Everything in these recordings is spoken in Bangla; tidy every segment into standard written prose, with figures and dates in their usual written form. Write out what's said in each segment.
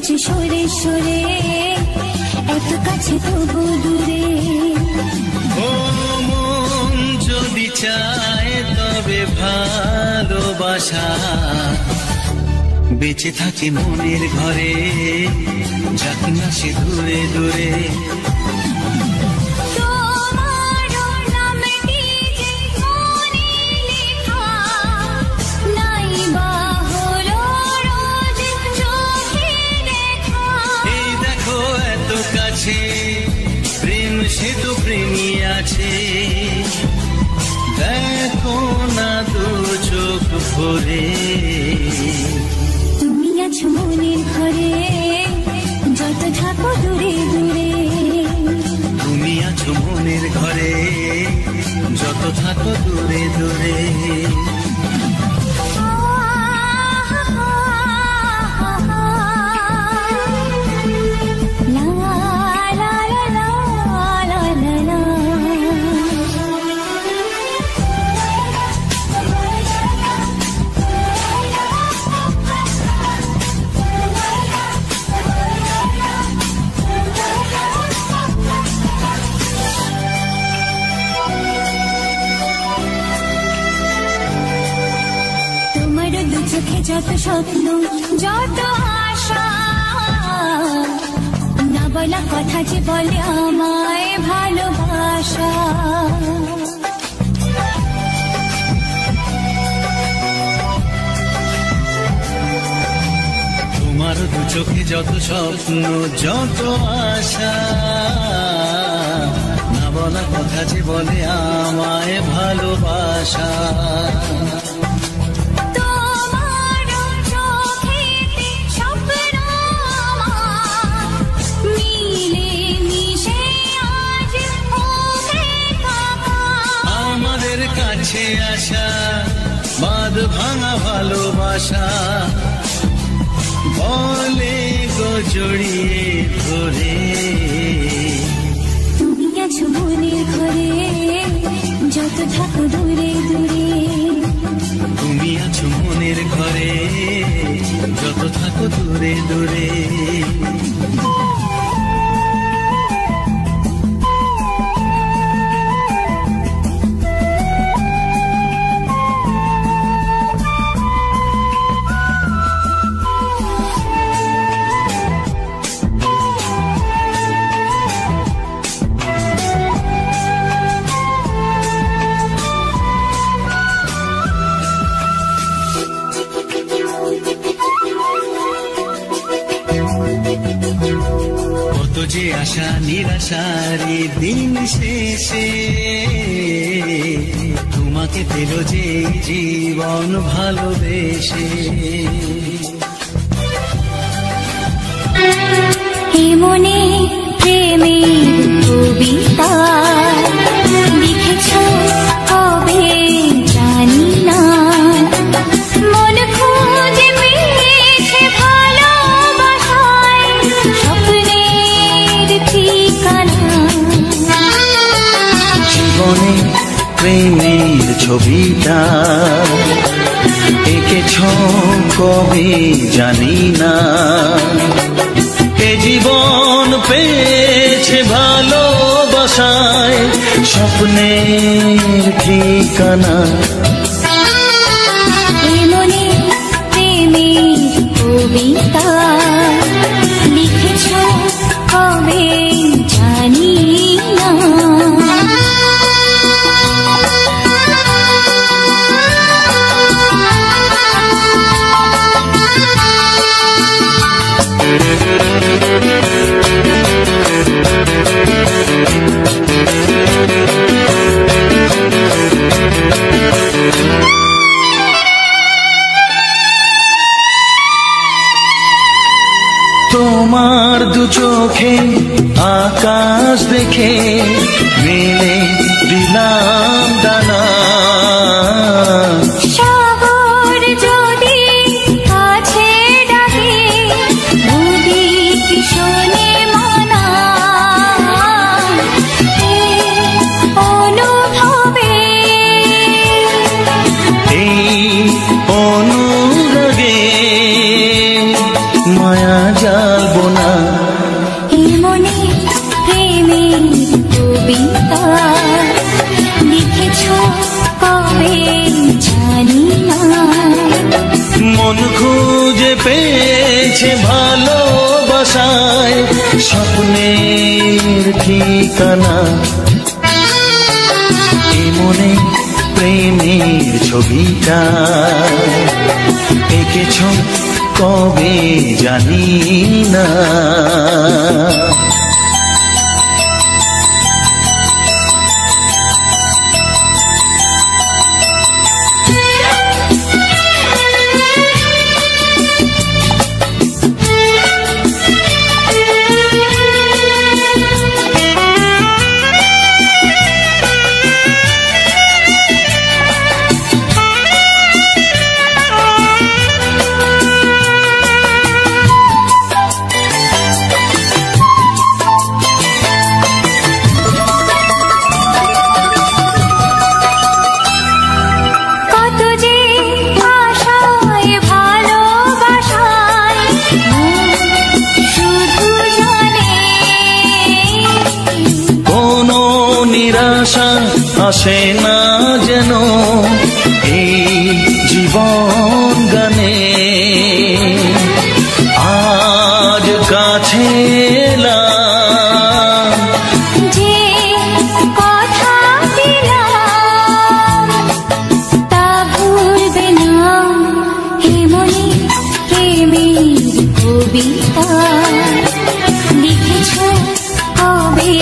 বুঝি সরে সরে, এত কাছে তবু দূরে। ও মন যদি চায় তবে ভালোবাসা বেঁচে থাকে মনের ঘরে, যাক না সে দূরে দূরে। প্রেম সে তো প্রেমী আছে, দেখো না দু চোখ ভরে। তুমি আছো মনের ঘরে, যত থাকো দূরে দূরে। তুমি আছো মনের ঘরে, যত থাকো দূরে দূরে। চোখে যত স্বপ্ন, যত আশা, না বলা কথা যে বলে আমায় ভালোবাসা। তোমার দু চোখে যত স্বপ্ন, যত আশা, না বলা কথা যে বলে আমায় ভালোবাসা। কাছে আসা বাঁধ ভাঙা ভালোবাসা, বলে গো জড়িয়ে ধরে। তুমি আছো মনের ঘরে, যত থাকো দূরে দূরে। তুমি আছো মনের ঘরে, যত থাকো দূরে দূরে। কত যে আশা নিরাশারি দিন শেষে, তোমাকে পেল যে জীবন ভালোবেসে। মনে প্রেমের কবিতা লিখেছ কবে জানি না, মন খুঁজে পেয়েছে ভালোবাসায় স্বপ্নের ঠিকানা। জীবনে প্রেমের ছবিটা এঁকেছ কবে জানি না, এ জীবন পেয়েছে ভালোবাসায় স্বপ্নের ঠিকানা। মনে প্রেমের কবিতা লিখেছ কবে জানি না। তোমার দু চোখে আকাশ দেখে মেলে দিলাম দানা, সাগর যদি কাছে ডাকে বুঝি কি শোনে মানা। অনুভবে এই অনুরাগে মায়া যা পেয়েছে ভালোবাসায় স্বপ্নের ঠিকানা। এ মনে প্রেমের ছবিটা এঁকেছ কবে জানি না। আসে না যেন এই জীবন গানে, আজ কাছে এলাম যে কথা দিলাম তা ভুলবে না। হে মনে প্রেমের কবিতা লিখেছ কবে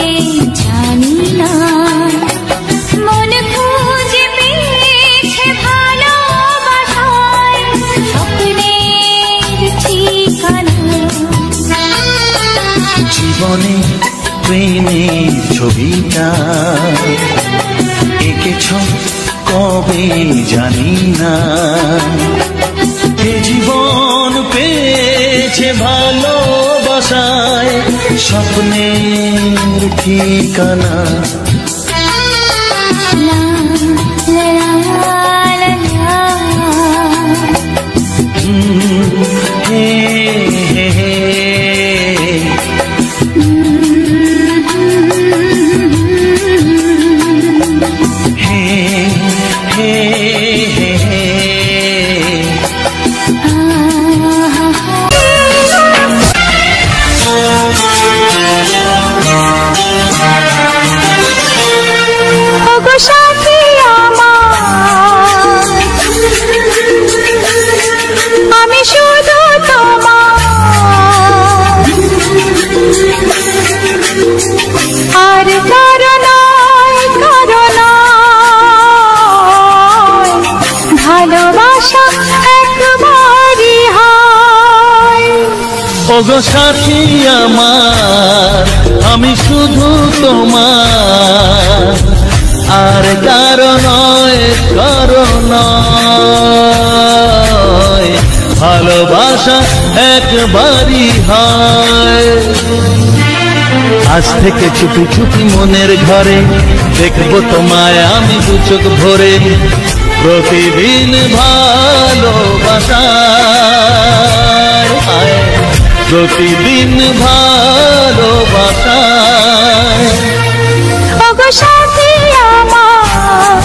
জানি না। জীবনে প্রেমের ছবিটা এঁকেছ কবে জানি না। এ জীবন পেয়েছে ভালোবাসায় স্বপ্নের ঠিকানা। আমি শুধু তোমার আর কারো নয়, কারো নয়, ভালোবাসা একবারই হয়। ওগো সাথী আমার, আমি শুধু তোমার আর কারো নয়, কারো নয়, ভালোবাসা একবারই হয়। আজ থেকে চুপি চুপি মনের ঘরে দেখবো তোমায় আমি দু চোখ ভরে, প্রতিদিন ভালোবাসায়, প্রতিদিন ভালোবাসায়। ওগো সাথী আমার,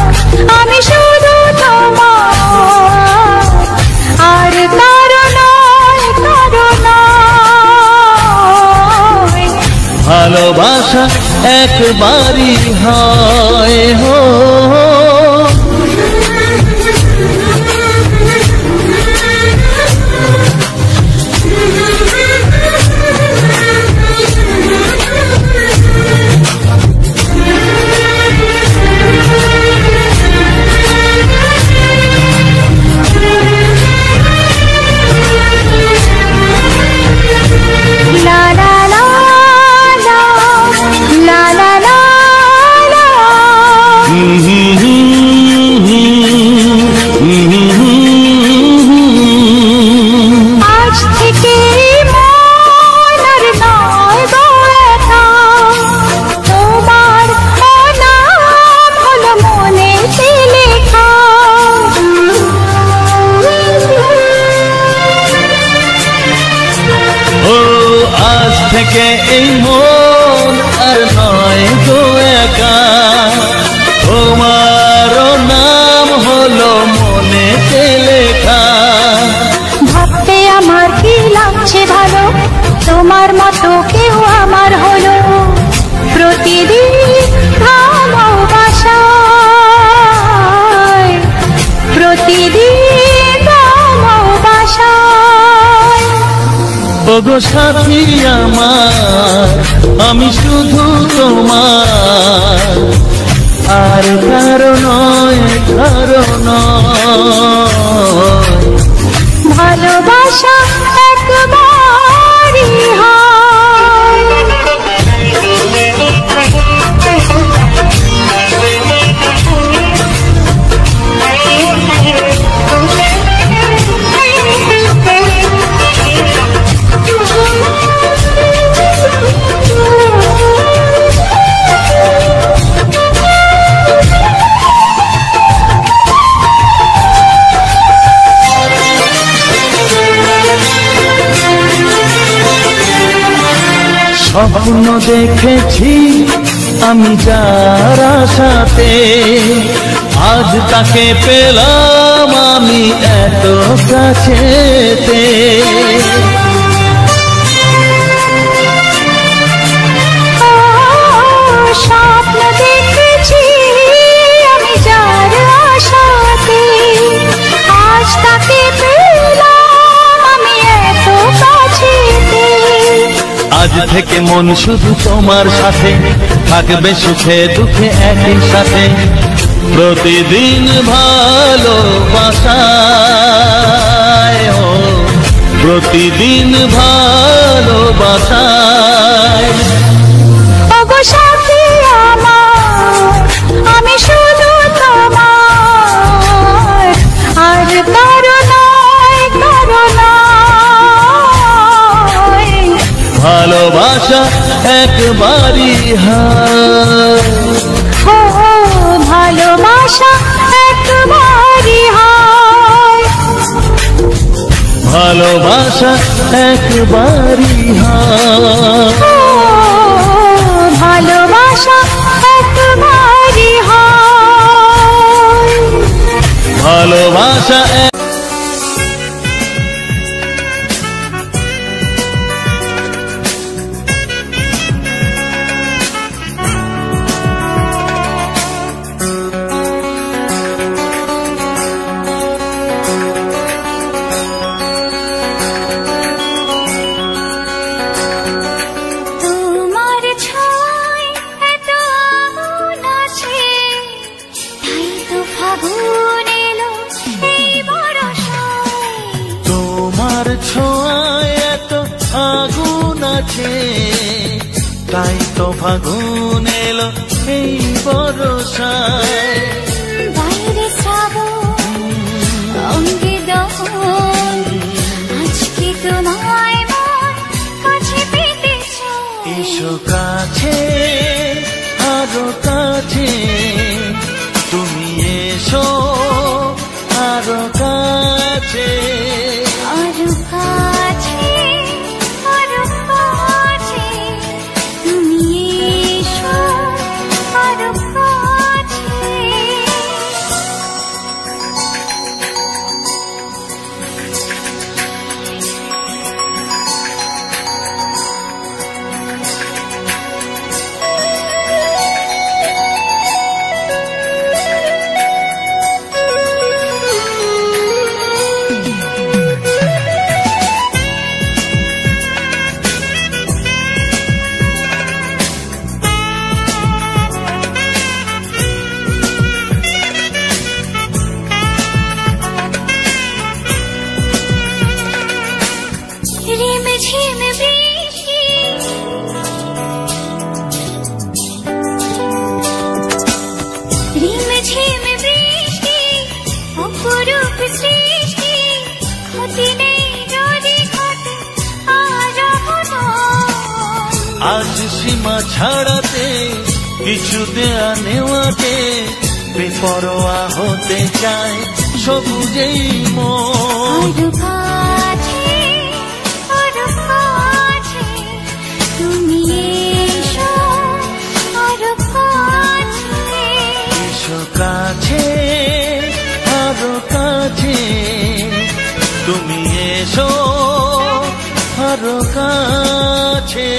আমি শুধু তোমার আর কারো নয়, কারো নয়, ভালোবাসা একবারই হয়। হো গো সাথী আমার, আমি শুধু তোমার, আর কারো নয়, কারো নয়। ভালোবাসা একবারই হয়। স্বপ্ন দেখেছি আমি যার আশাতে, আজ তাকে পেলাম আমি এত কাছেতে। স্বপ্ন দেখেছি আমি যার আশাতে, আজ তাকে পেলাম আমি এত কাছেতে। আজ থেকে মন শুধু তোমার সাথে, থাকবে সুখে দুঃখে একই সাথে, প্রতিদিন ভালোবাসায়, প্রতিদিন ভালোবাসায়। ওগো সাথী আমার, আমি শুধু তোমার, আর কারো নয়, কারো নয়। ভালোবাসা একবারই হয়, ও ভালোবাসা একবারই হয়। ভালোবাসা একবারই হয়, ও ভালোবাসা একবারই হয়। ভালোবাসা তাই তো ফাগুন এলো এই বরষায়। বাইরে শ্রাবণ অঙ্গে দহন, আজকে তোমায় মন কাছে পেতে চায়। এসো কাছে, আরো কাছে, তুমি এসো আরো কাছে, আরো কাছে, আরো কাছে, তুমি এসো আরো কাছে। ঝিম বৃষ্টি, রিম ঝিম বৃষ্টি, অপরূপ সৃষ্টি, ক্ষতি নেই যদি ঘটে আজ আজ সীমা ছাড়াতে, কিছু দেয়া নেওয়াতে, বেপরোয়া হতে চায় সবুজেই মন। তুমি এসো আরো কাছে, এসো কাছে, আরো কাছে, তুমি এসো আরো কাছে।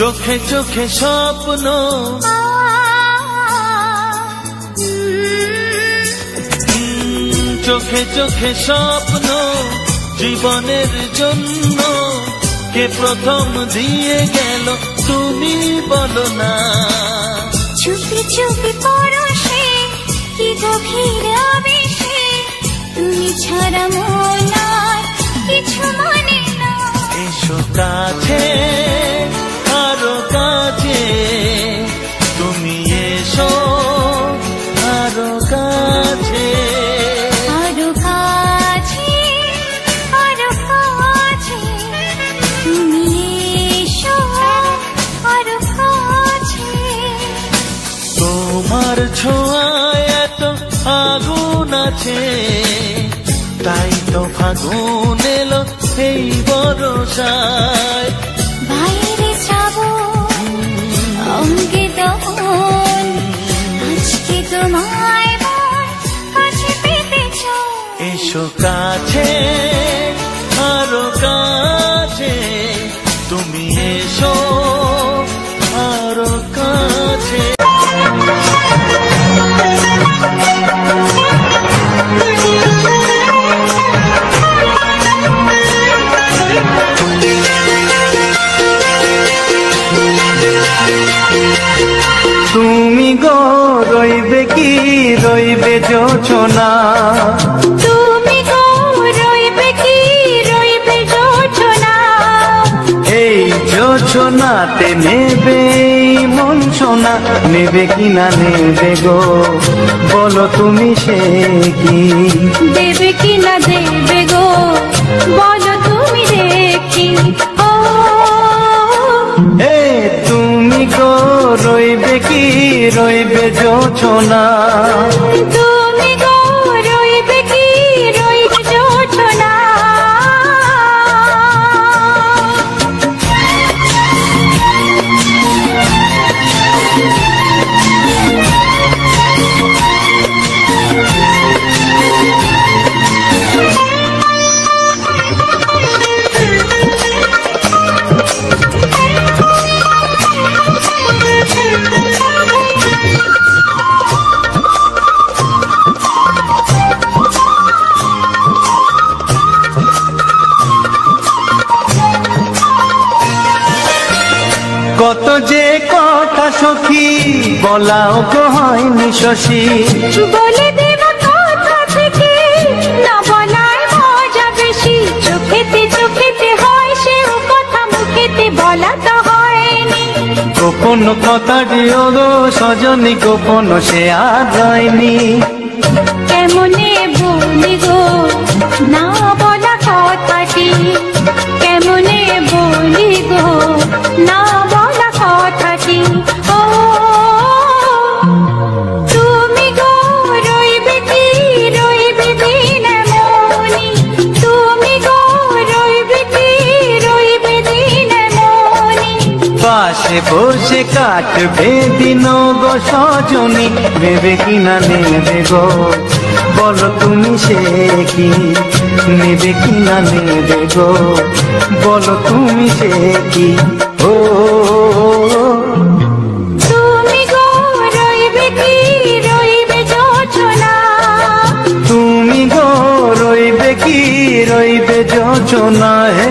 চোখে চোখে স্বপ্ন চোখে চোখে স্বপ্ন জীবনের জন্য কে প্রথম দিয়ে গেল তুমি বলো না। চুপি চুপি পরশে কি গভীর আবেশে তুমি ছাড়া মন আর কিছু মানে না। এসো কাছে আরো কাছে তুমি এসো আরো কাছে আরো কাছে আরো কাছে তুমি এসো আরো কাছে। তোমার ছোঁয়ায় এত আগুন আছে তাই তো ফাগুন এলো এই বরসায়। বাইরে যাবো অঙ্গে দহন আজকে তোমায় মন কাছে পেতে চাও। এসো কাছে আরো কাছে তুমি এসো আরো কাছে। তুমি গো রইবে কি রইবে জোছনা তুমি গো রইবে কি রইবে জোছনা এই জোছনাতে নেবে মন সোনা নেবে কি না নেবে গো বলো তুমি সে কি দেবে কি না দেবে গো বলো তুমি দেখি। ও এ তুমি গো রইবে কি রইবে জোছনা তুমি গো রইবে কি রইবে জোছনা। কত যে কথা সখী বলাও তো হয়নি শশী বলে দেব কথা থেকে না বলার মজা বেশি। চোখেতে চোখেতে হয় সেও কথা মুখেতে বলা তো হয়নি। গোপন কথা দিও গো সজনী গোপন সে আর হয়নি। কেমনে বলি গো না বলা কথাটি কেমনে বলি গো না বলা কথাটি। ও তুমি গো রইবে কি রইবে দিন মনি তুমি গো রইবে কি রইবে দিন মনি। পাশে বসে কাটবে দিন গো সজনী নেবে কি না নেবে গো বলো তুমি সে কি নেবে কি না নেবে গো বলো তুমি সে কি। ও তুমি গো রইবে কি রইবে জোছনা তুমি গো রইবে কি রইবে যোজনা হে।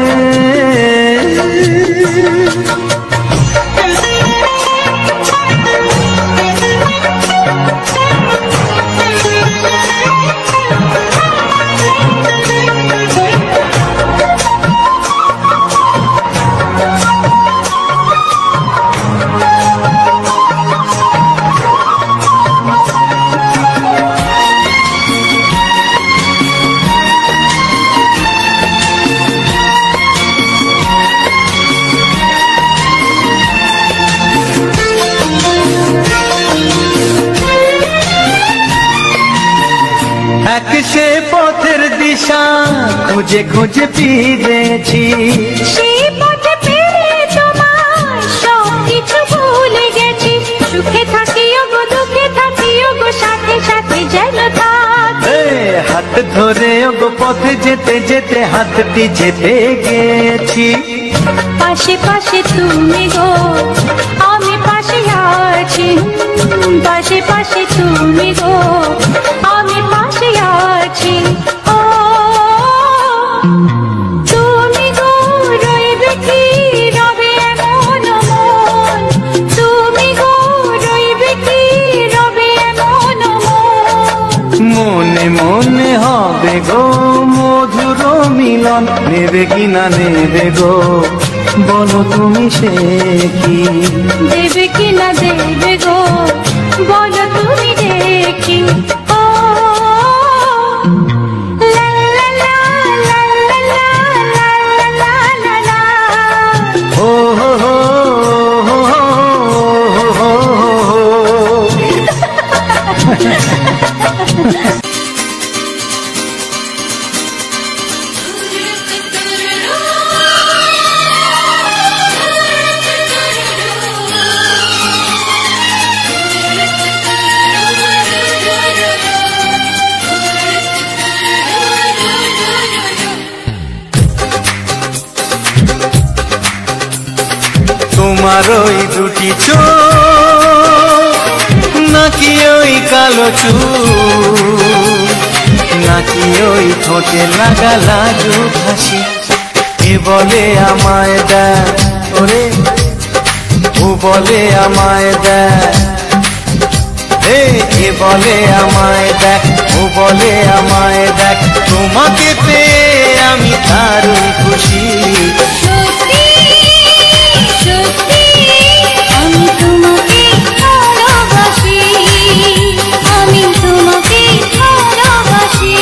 এক সে পথের দিশা খুঁজে খুঁজে ফিরেছি সেই পথে পেরে তোমার সব কিছু ভুলে গেছি। সুখে থাকিও গো দুঃখে থাকিও গো সাথে সাথে যেন থাক। হাত ধরে গো পথে যেতে যেতে হাতটি চেপে গেছি পাশে পাশে তুমি গো আমি পাশে আছি পাশে পাশে তুমি গো আমি পাশে আছি ও তুমি গো রইবে কি রবে এমন মন তুমি গো রইবে কি রবে এমন মন মনে মনে হবে গো মধুর মিলন, নেবে কি না নেবে গো বলো তুমি সে কি? দেবে কি না দেবে গো বলো তুমি দেখি ও লা লা লা লা লা লা লা লা লা। ও হো হো হো হো হো হো। তোমার ওই দুটি চোখ নাকি ওই কালো চুল নাকি ওই ঠোঁটে লাগা লাজু হাসি, এ বলে আমায় দেয় ওরে ও বলে আমায় দেয় এ বলে আমায় দেখ ও বলে আমায় দেখ, তোমাকে পেয়ে আমি দারুণ খুশি। সত্যি সত্যি আমি তোমাকে ভালোবাসি আমি তোমাকে ভালোবাসি।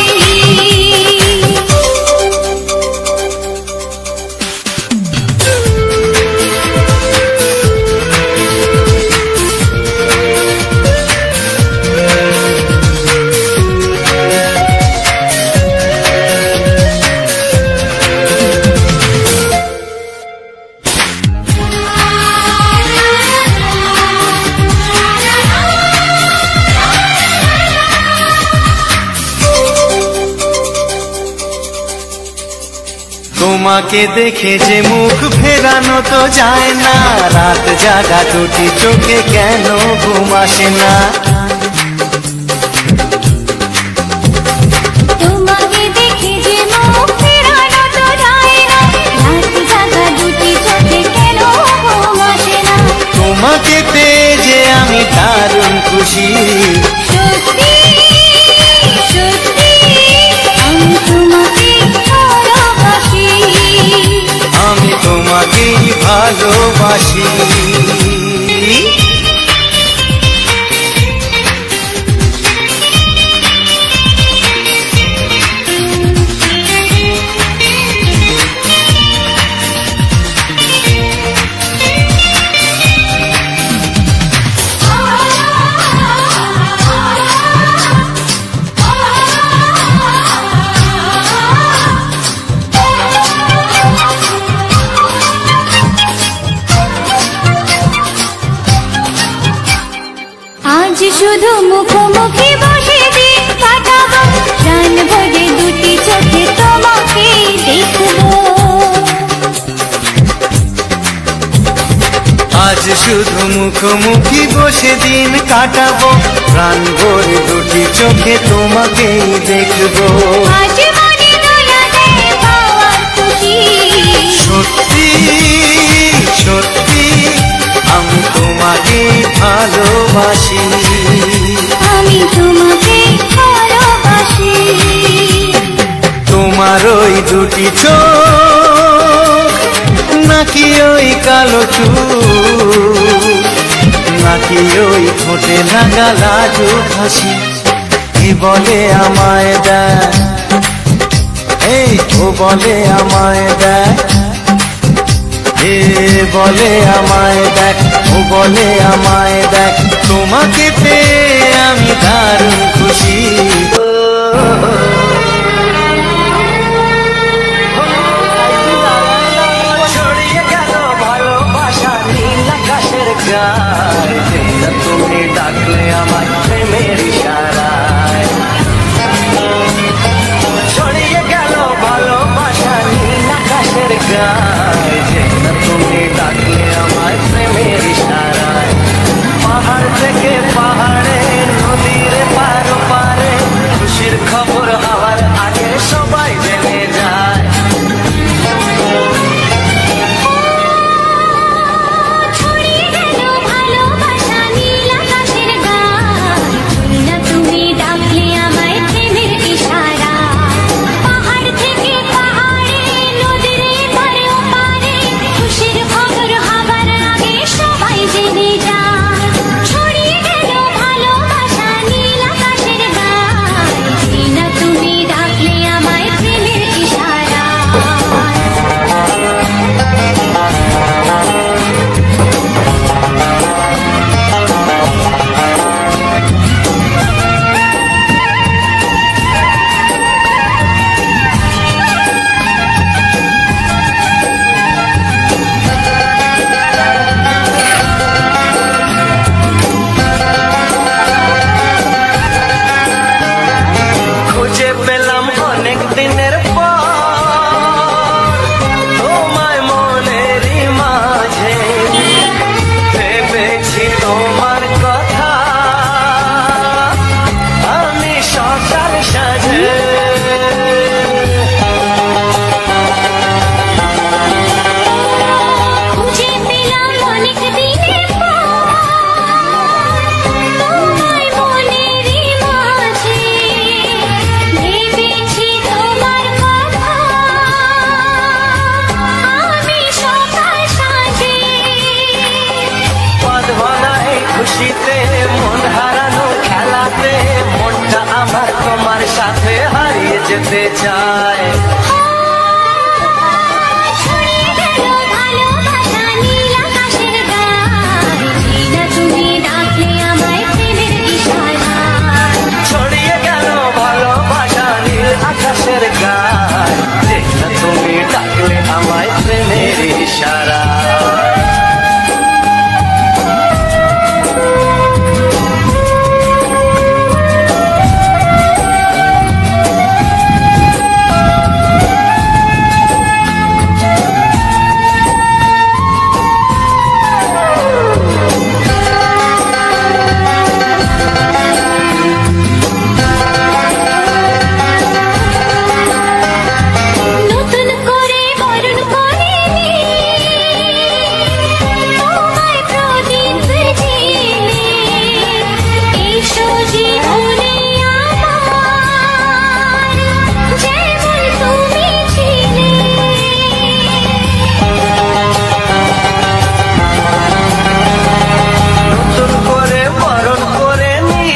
তোমাকে দেখে যে মুখ ফেরানো তো যায় না, রাত জাগা দুটি চোখে কেন ঘুম আসে না? তোমাকে দেখে যে মুখ ফেরানো তো যায় না, রাত জাগা দুটি চোখে কেন ঘুম আসে না? তোমাকে পেয়ে যে আমি দারুণ খুশি। সত্যি সত্যি আমি তোমাকে ভালোবাসি আমি তোমাকেই ভালোবাসি। আজ শুধু মুখোমুখি বসে দিন কাটাবো, প্রাণ ভরে দুটি চোখে তোমাকে দেখবো। আজ শুধু মুখোমুখি বসে দিন কাটাবো, প্রাণ ভরে দুটি চোখে তোমাকেই দেখবো। আজ মনে দোলা দেয় পাওয়ার খুশি। সত্যি সত্যি আমি তোমাকে ভালোবাসি। আমি তোমাকে ভালোবাসি তোমার ওই দুটি চোখ নাকি ওই কালো চুল নাকি ওই ঠোঁটে লাগা লাজু হাসি, কি বলে আমায় দেয় এই ও বলে আমায় দেয় এ বলে আমায় দেখ ও বলে আমায় দেখ, তোমাকে পেয়ে আমি দারুণ খুশি। ছড়িয়ে গেল ভালোবাসা নীল আকাশের গায়ে, তুমি ডাকলে আমার প্রেমের ইশারায়। ছড়িয়ে গেল ভালোবাসা নীল আকাশের গায়ে, যেতে চায়। ছড়িয়ে গেল ভালোবাসা নীল আকাশের গায়ে, চেনা তুমি ডাকলে আমায় প্রেমের ইশারায়। ছড়িয়ে গেল ভালোবাসা নীল আকাশের গায়, চেনা তুমি ডাকলে আমায় প্রেমের ইশারা। নতুন করে বরণ করে নি তোমায় প্রদীপ জেলে, এসো জীবনে আমার যেমন তুমি ছিলে। নতুন করে বরণ করে নি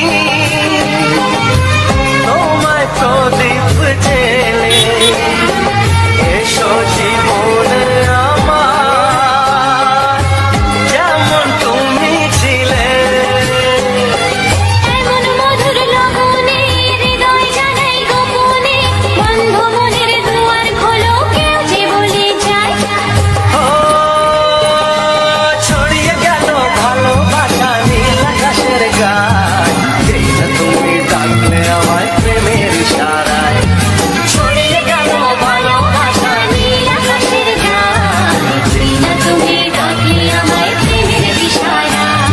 তোমায় প্রদীপ জেলে, এসো জীবনে আমার যেমন তুমি ছিলে। এমন মধুর লগনে হৃদয় জানাই গোপনে, বন্ধ মনের দুয়ার খোলো কেউ যে বলে যায়। ও ছড়িয়ে গেল ভালোবাসা নীল আকাশের গায়, চেনা তুমি ডাকলে আমায় প্রেমের ইশারায়। ছড়িয়ে গেল ভালোবাসা নীল আকাশের গায়ে, চেনা তুমি ডাকলে আমায় প্রেমের ইশারায়।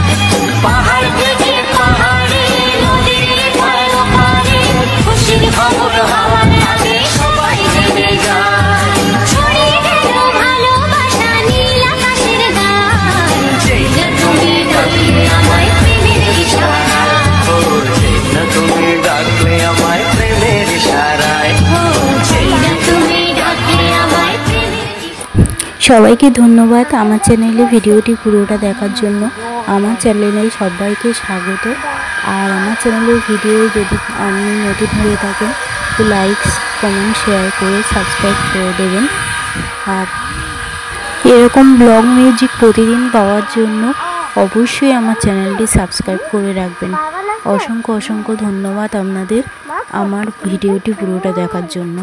পাহাড় থেকে পাহাড়ে, নদীর পার পারে, খুশির খবর হাওয়ার আগে সবাই জেনে যায়। ছড়িয়ে গেল ভালোবাসা নীল আকাশের গায়ে, চেনা তুমি ডাকলে আমায় প্রেমের ইশারায়। ও চেনা তুমি ডাকলে আমায় প্রেমের ইশারায়। চেনা তুমি ডাকলে আমায় প্রেমের ইশারায়। সবাইকে ধন্যবাদ আমার চ্যানেলে ভিডিওটি পুরোটা দেখার জন্য। আমার চ্যানেলে সবাইকে স্বাগত। আর আমার চ্যানেলের ভিডিও যদি আপনি নতুন হয়ে থাকেন তো লাইক কমেন্ট শেয়ার করে সাবস্ক্রাইব করে দেবেন। আর এরকম ব্লগ মিউজিক প্রতিদিন পাওয়ার জন্য অবশ্যই আমার চ্যানেলটি সাবস্ক্রাইব করে রাখবেন। অসংখ্য অসংখ্য ধন্যবাদ আপনাদের আমার ভিডিওটি পুরোটা দেখার জন্য।